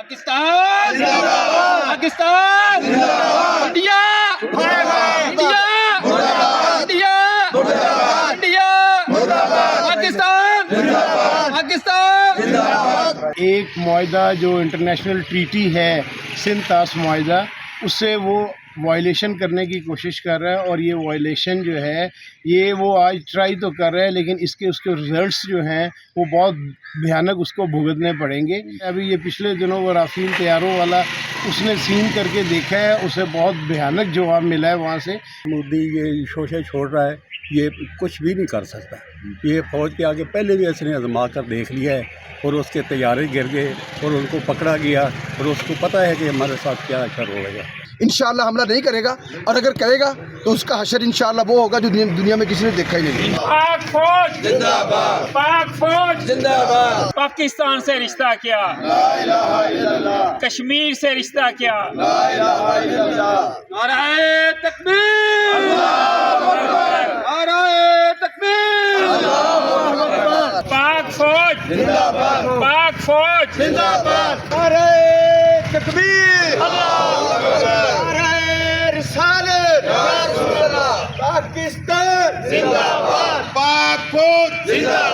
Pakistan Pakistan India India India India Pakistan Pakistan. ایک معاہدہ جو انٹرنیشنل ٹریٹی ہے سندھ طاس معاہدہ، اس سے وہ وائلیشن کرنے کی کوشش کر رہا ہے، اور یہ وائلیشن جو ہے یہ وہ آج ٹرائی تو کر رہا ہے، لیکن اس کے رزلٹس جو ہیں وہ بہت بھیانک اس کو بھگتنے پڑیں گے. ابھی یہ پچھلے دنوں وہ رافیل طیاروں والا اس نے سین کر کے دیکھا ہے، اسے بہت بھیانک جواب ملا ہے وہاں سے. مودی یہ شوشے چھوڑ رہا ہے، یہ کچھ بھی نہیں کر سکتا. یہ فوج کے آگے پہلے بھی اس نے آزما کر دیکھ لیا ہے، اور اس کے طیارے گر گئے اور ان کو پکڑا گیا، اور اس کو پتہ ہے کہ ہمارے ساتھ کیا اثر ہوگا. انشاءاللہ حملہ نہیں کرے گا، اور اگر کرے گا تو اس کا حشر انشاءاللہ وہ ہوگا جو دنیا میں کسی نے دیکھا ہی نہیں. پاک فوج زندہ باد، پاک فوج زندہ باد. پاکستان سے رشتہ کیا، لا الہ الا اللہ. کشمیر سے رشتہ کیا، لا الہ الا اللہ. نعرہ تکبیر اللہ اکبر، نعرہ تکبیر اللہ اکبر. پاک فوج زندہ باد، پاک فوج زندہ باد. نعرہ تکبیر، نعرہ رسالت، پاکستان زندہ باد، پاک فوج زندہ